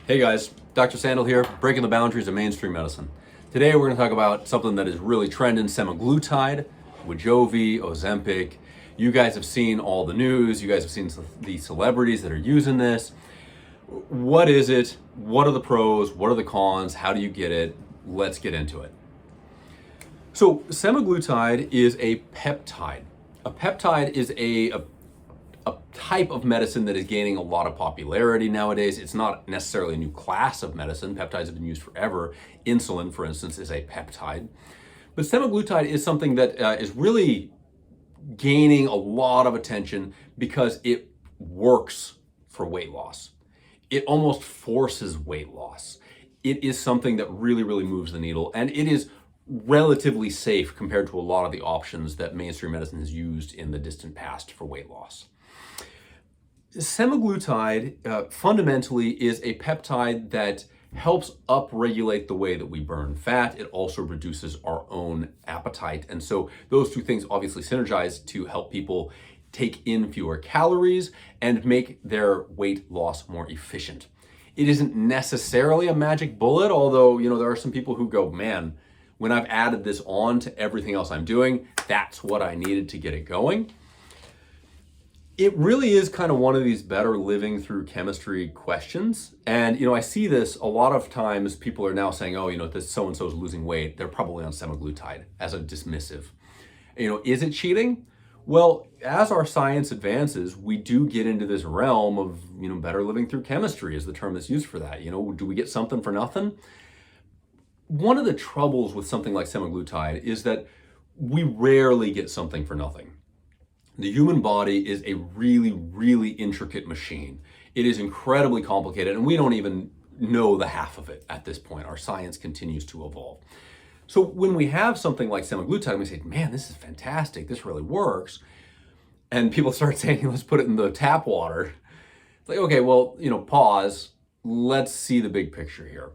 Hey guys, Dr. Sandal here, breaking the boundaries of mainstream medicine. Today we're going to talk about something that is really trending, semaglutide, Wegovy, Ozempic. You guys have seen all the news, you guys have seen the celebrities that are using this. What is it? What are the pros? What are the cons? How do you get it? Let's get into it. So semaglutide is a peptide. A peptide is a type of medicine that is gaining a lot of popularity nowadays. It's not necessarily a new class of medicine. Peptides have been used forever. Insulin, for instance, is a peptide. But semaglutide is something that is really gaining a lot of attention because it works for weight loss. It almost forces weight loss. It is something that really, really moves the needle, and it is relatively safe compared to a lot of the options that mainstream medicine has used in the distant past for weight loss. Semaglutide fundamentally is a peptide that helps upregulate the way that we burn fat. It also reduces our own appetite. And so those two things obviously synergize to help people take in fewer calories and make their weight loss more efficient. It isn't necessarily a magic bullet, although, there are some people who go, man, when I've added this on to everything else I'm doing, that's what I needed to get it going. It really is kind of one of these better living through chemistry questions. And, I see this a lot of times. People are now saying, oh, this so-and-so is losing weight. They're probably on semaglutide as a dismissive. Is it cheating? Well, as our science advances, we do get into this realm of, better living through chemistry is the term that's used for that. Do we get something for nothing? One of the troubles with something like semaglutide is that we rarely get something for nothing. The human body is a really, really intricate machine. It is incredibly complicated, and we don't even know the half of it at this point. Our science continues to evolve. So when we have something like semaglutide, we say, man, this is fantastic. This really works. And people start saying, let's put it in the tap water. It's like, okay, well, pause. Let's see the big picture here.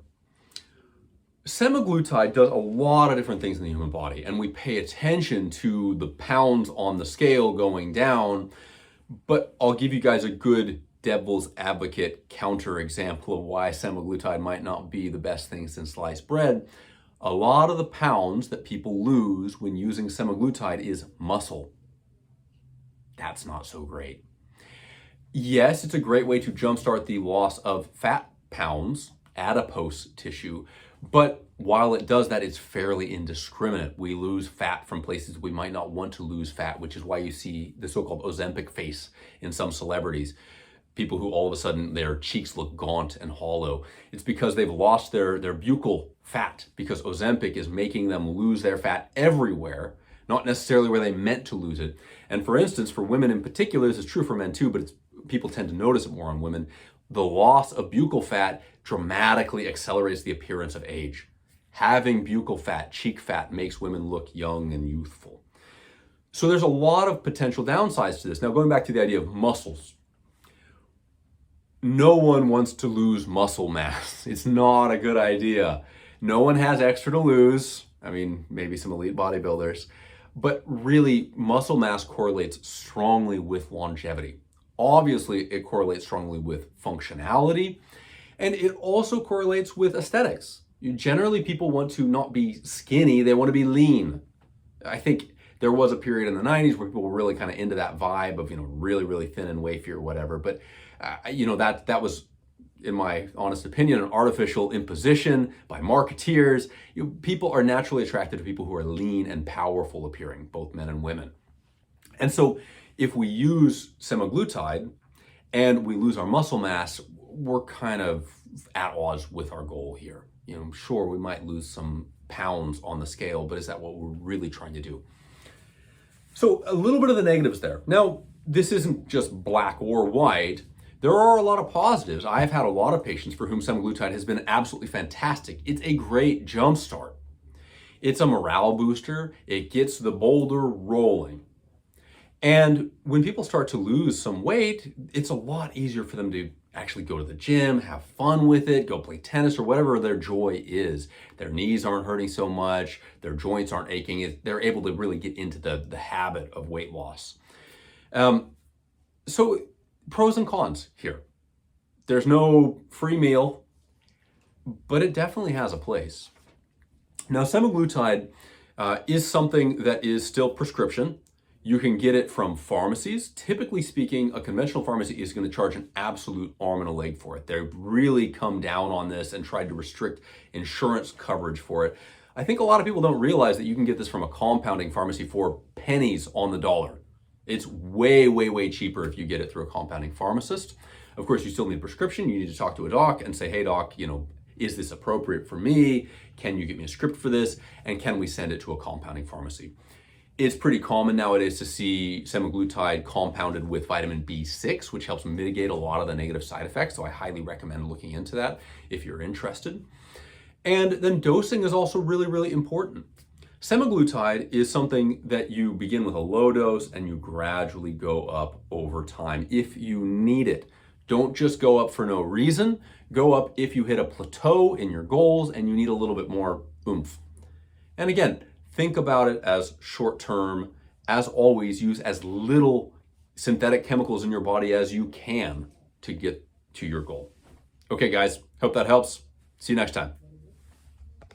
Semaglutide does a lot of different things in the human body, and we pay attention to the pounds on the scale going down, but I'll give you guys a good devil's advocate counter example of why semaglutide might not be the best thing since sliced bread. A lot of the pounds that people lose when using semaglutide is muscle. That's not so great. Yes, it's a great way to jumpstart the loss of fat pounds, adipose tissue, but while it does that, it's fairly indiscriminate. We lose fat from places we might not want to lose fat, which is why you see the so-called Ozempic face in some celebrities. People who all of a sudden their cheeks look gaunt and hollow. It's because they've lost their buccal fat, because Ozempic is making them lose their fat everywhere, not necessarily where they meant to lose it. And for instance, for women in particular, this is true for men too, but people tend to notice it more on women. The loss of buccal fat dramatically accelerates the appearance of age. Having buccal fat, cheek fat, makes women look young and youthful. So there's a lot of potential downsides to this. Now, going back to the idea of muscles, no one wants to lose muscle mass. It's not a good idea. No one has extra to lose. I mean, maybe some elite bodybuilders, but really muscle mass correlates strongly with longevity. Obviously, it correlates strongly with functionality, and it also correlates with aesthetics. Generally, people want to not be skinny, they want to be lean. I think there was a period in the 90s where people were really kind of into that vibe of, really, really thin and wafy or whatever. But, that was, in my honest opinion, an artificial imposition by marketeers. People are naturally attracted to people who are lean and powerful appearing, both men and women. And so if we use semaglutide and we lose our muscle mass, we're kind of at odds with our goal here. Sure, we might lose some pounds on the scale, but is that what we're really trying to do? So a little bit of the negatives there. Now, this isn't just black or white. There are a lot of positives. I've had a lot of patients for whom semaglutide has been absolutely fantastic. It's a great jumpstart. It's a morale booster. It gets the boulder rolling. And when people start to lose some weight, it's a lot easier for them to actually go to the gym, have fun with it, go play tennis or whatever their joy is. Their knees aren't hurting so much, their joints aren't aching. They're able to really get into the habit of weight loss. So pros and cons here. There's no free meal but it definitely has a place. Now, semaglutide is something that is still prescription. You can get it from pharmacies. Typically speaking, a conventional pharmacy is going to charge an absolute arm and a leg for it. They've really come down on this and tried to restrict insurance coverage for it. I think a lot of people don't realize that you can get this from a compounding pharmacy for pennies on the dollar. It's way, way, way cheaper if you get it through a compounding pharmacist. Of course, you still need a prescription. You need to talk to a doc and say, hey, doc, is this appropriate for me? Can you get me a script for this? And can we send it to a compounding pharmacy? It's pretty common nowadays to see semaglutide compounded with vitamin B6, which helps mitigate a lot of the negative side effects. So I highly recommend looking into that if you're interested. And then dosing is also really, really important. Semaglutide is something that you begin with a low dose and you gradually go up over time if you need it. Don't just go up for no reason. Go up if you hit a plateau in your goals and you need a little bit more oomph. And again, think about it as short term. As always, use as little synthetic chemicals in your body as you can to get to your goal. Okay, guys, hope that helps. See you next time.